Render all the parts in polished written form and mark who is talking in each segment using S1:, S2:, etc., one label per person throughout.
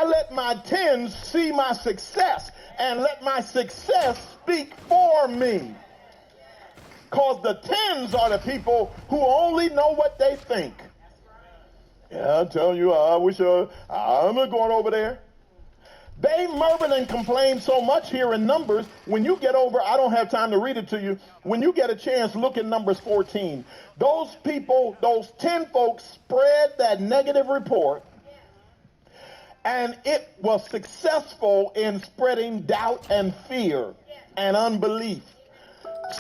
S1: I let my tens see my success and let my success speak for me. Because the tens are the people who only know what they think. Yeah, I tell you, I wish I'm not going over there. They murmured and complained so much here in Numbers. When you get over, I don't have time to read it to you. When you get a chance, look at Numbers 14. Those people, those 10 folks spread that negative report, and it was successful in spreading doubt and fear and unbelief.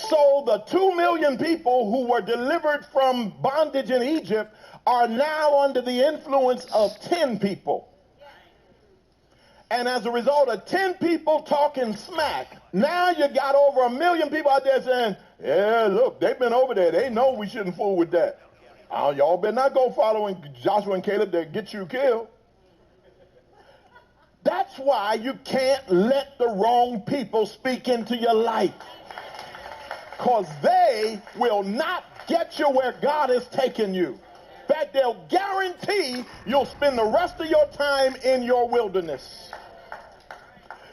S1: So the 2 million people who were delivered from bondage in Egypt are now under the influence of 10 people. And as a result of 10 people talking smack, now you got over 1 million people out there saying, yeah, look, they've been over there. They know we shouldn't fool with that. Y'all better not go following Joshua and Caleb. They'll get you killed. That's why you can't let the wrong people speak into your life. Because they will not get you where God is taking you. In fact, they'll guarantee you'll spend the rest of your time in your wilderness.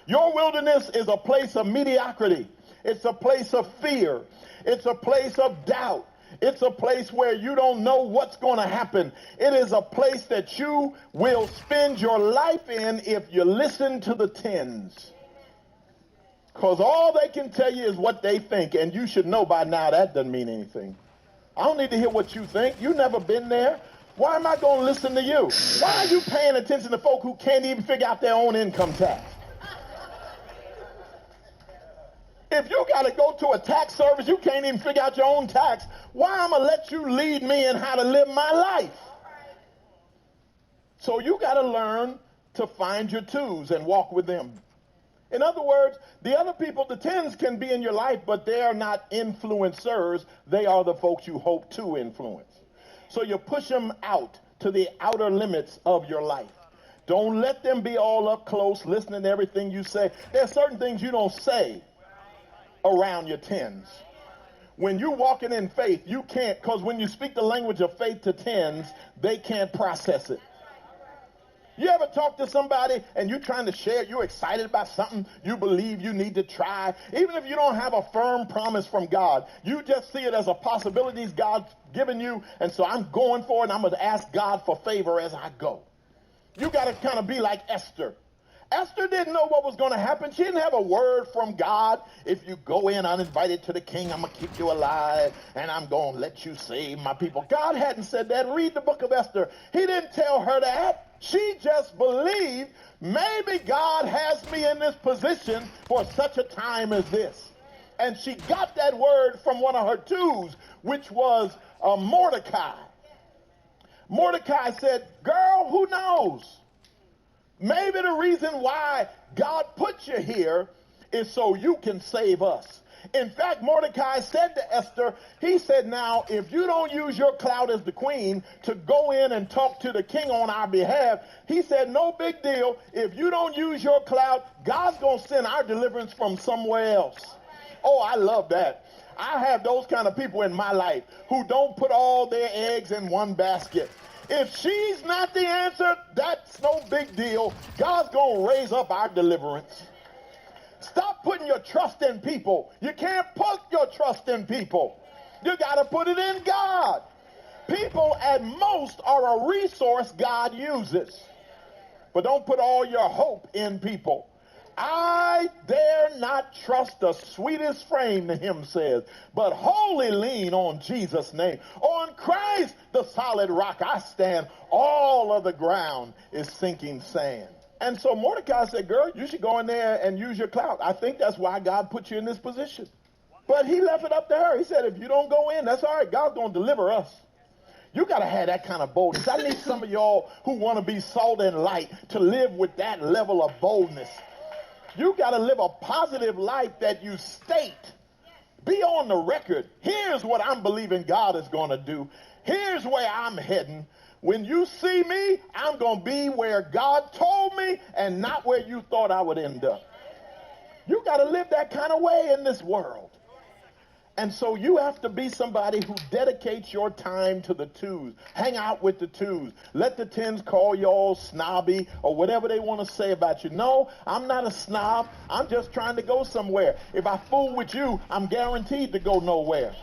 S1: Your wilderness is a place of mediocrity. It's a place of fear. It's a place of doubt. It's a place where you don't know what's going to happen. It is a place that you will spend your life in if you listen to the tens. Because all they can tell you is what they think, and you should know by now that doesn't mean anything. I don't need to hear what you think. You've never been there. Why am I going to listen to you? Why are you paying attention to folk who can't even figure out their own income tax? If you got to go to a tax service, you can't even figure out your own tax. Why am I going to let you lead me in how to live my life? So you got to learn to find your twos and walk with them. In other words, the other people, the tens, can be in your life, but they are not influencers. They are the folks you hope to influence. So you push them out to the outer limits of your life. Don't let them be all up close, listening to everything you say. There are certain things you don't say around your tens. When you're walking in faith, you can't, because when you speak the language of faith to tens, they can't process it. You ever talk to somebody and you're trying to share, you're excited about something you believe you need to try, even if you don't have a firm promise from God, you just see it as a possibility God's given you, and so I'm going for it, and I'm going to ask God for favor as I go. You got to kind of be like Esther. Esther didn't know what was going to happen. She didn't have a word from God. If you go in uninvited to the king, I'm going to keep you alive, and I'm going to let you save my people. God hadn't said that. Read the book of Esther. He didn't tell her that. She just believed, maybe God has me in this position for such a time as this. And she got that word from one of her twos, which was Mordecai. Mordecai said, girl, who knows? Maybe the reason why God put you here is so you can save us. In fact, Mordecai said to Esther, he said, now, if you don't use your clout as the queen to go in and talk to the king on our behalf, he said, no big deal. If you don't use your clout, God's going to send our deliverance from somewhere else. Oh, I love that. I have those kind of people in my life who don't put all their eggs in one basket. If she's not the answer, that's no big deal. God's going to raise up our deliverance. Stop putting your trust in people. You can't put your trust in people. You got to put it in God. People at most are a resource God uses. But don't put all your hope in people. I dare not trust the sweetest frame, the hymn says, but wholly lean on Jesus' name. On Christ, the solid rock I stand. All of the ground is sinking sand. And so Mordecai said, girl, you should go in there and use your clout. I think that's why God put you in this position. But he left it up to her. He said, if you don't go in, that's all right. God's going to deliver us. You got to have that kind of boldness. I need some of y'all who want to be salt and light to live with that level of boldness. You got to live a positive life that you state. Be on the record. Here's what I'm believing God is going to do. Here's where I'm heading. When you see me, I'm going to be where God told me and not where you thought I would end up. You got to live that kind of way in this world. And so you have to be somebody who dedicates your time to the twos. Hang out with the twos. Let the tens call you all snobby or whatever they want to say about you. No, I'm not a snob. I'm just trying to go somewhere. If I fool with you, I'm guaranteed to go nowhere.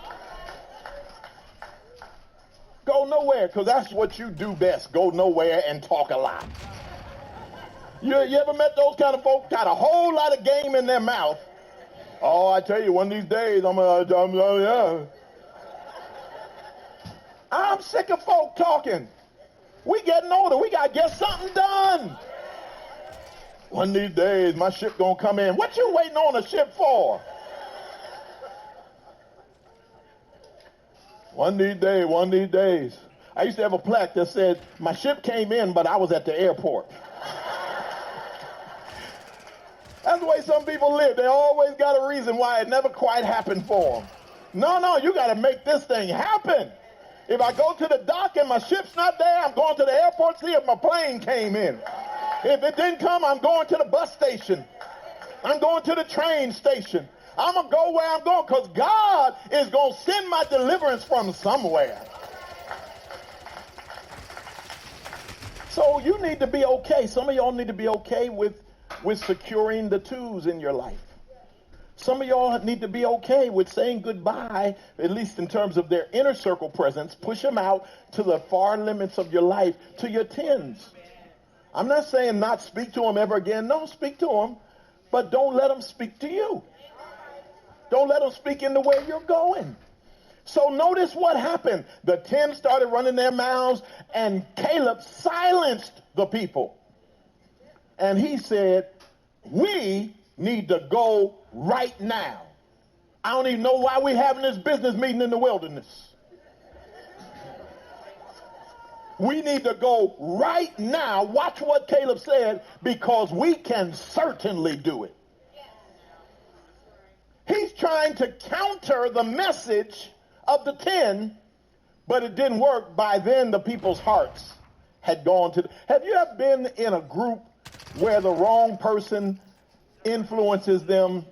S1: Go nowhere, because that's what you do best. Go nowhere and talk a lot. You ever met those kind of folks? Got a whole lot of game in their mouth. Oh, I tell you, one of these days, I'm sick of folk talking. We getting older. We got to get something done. One of these days, my ship going to come in. What you waiting on a ship for? One of these days. I used to have a plaque that said, my ship came in, but I was at the airport. That's the way some people live. They always got a reason why it never quite happened for them. No, you got to make this thing happen. If I go to the dock and my ship's not there, I'm going to the airport to see if my plane came in. If it didn't come, I'm going to the bus station. I'm going to the train station. I'm going to go where I'm going because God is going to send my deliverance from somewhere. So you need to be okay. Some of y'all need to be okay with securing the twos in your life. Some of y'all need to be okay with saying goodbye, at least in terms of their inner circle presence. Push them out to the far limits of your life, to your tens. I'm not saying not speak to them ever again. No, speak to them, but don't let them speak to you. Don't let them speak into where you're going. So notice what happened. The 10 started running their mouths, and Caleb silenced the people. And he said, we need to go right now. I don't even know why we're having this business meeting in the wilderness. We need to go right now. Watch what Caleb said, because we can certainly do it. He's trying to counter the message of the 10, but it didn't work. By then, the people's hearts had gone to... Have you ever been in a group where the wrong person influences them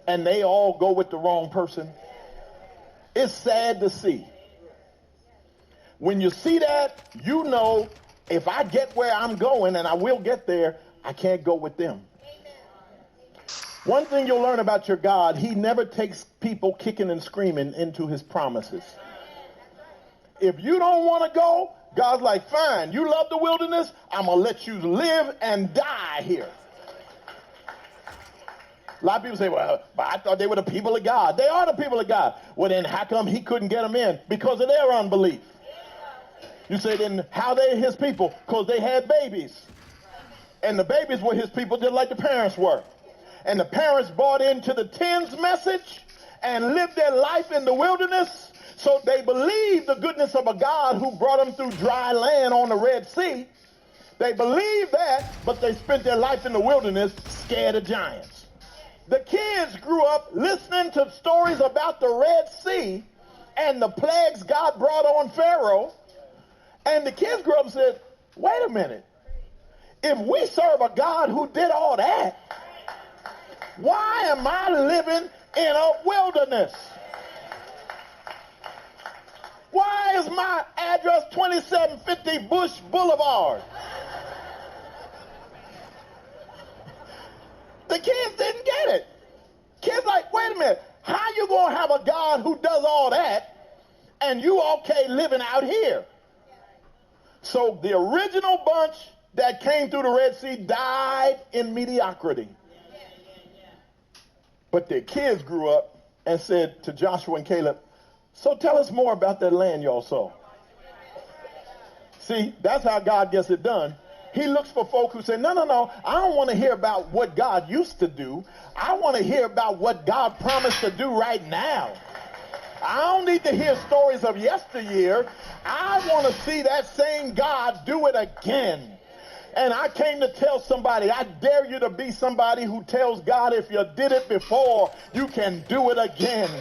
S1: and they all go with the wrong person? It's sad to see. When you see that, you know, if I get where I'm going, and I will get there, I can't go with them. One thing you'll learn about your God, he never takes people kicking and screaming into his promises. If you don't want to go, God's like, fine, you love the wilderness, I'm going to let you live and die here. A lot of people say, well, but I thought they were the people of God. They are the people of God. Well, then how come he couldn't get them in? Because of their unbelief. You say, then how they his people? Because they had babies. And the babies were his people just like the parents were. And the parents bought into the 10's message and lived their life in the wilderness. So they believed the goodness of a God who brought them through dry land on the Red Sea. They believed that, but they spent their life in the wilderness scared of giants. The kids grew up listening to stories about the Red Sea and the plagues God brought on Pharaoh. And the kids grew up and said, wait a minute. If we serve a God who did all that, why am I living in a wilderness? Why is my address 2750 Bush Boulevard? The kids didn't get it. Kids like, wait a minute, how you going to have a God who does all that and you okay living out here? So the original bunch that came through the Red Sea died in mediocrity. But their kids grew up and said to Joshua and Caleb, so tell us more about that land y'all saw. See, that's how God gets it done. He looks for folk who say, no, I don't want to hear about what God used to do. I want to hear about what God promised to do right now. I don't need to hear stories of yesteryear. I want to see that same God do it again. And I came to tell somebody, I dare you to be somebody who tells God, if you did it before, you can do it again.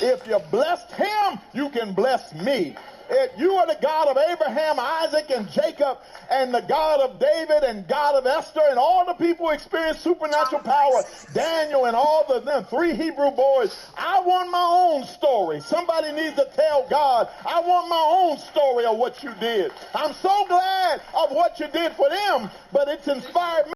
S1: If you blessed him, you can bless me. You are the God of Abraham, Isaac, and Jacob, and the God of David and God of Esther, and all the people who experienced supernatural power, Daniel and all the them 3 Hebrew boys. I want my own story. Somebody needs to tell God, I want my own story of what you did. I'm so glad of what you did for them, but it's inspired me.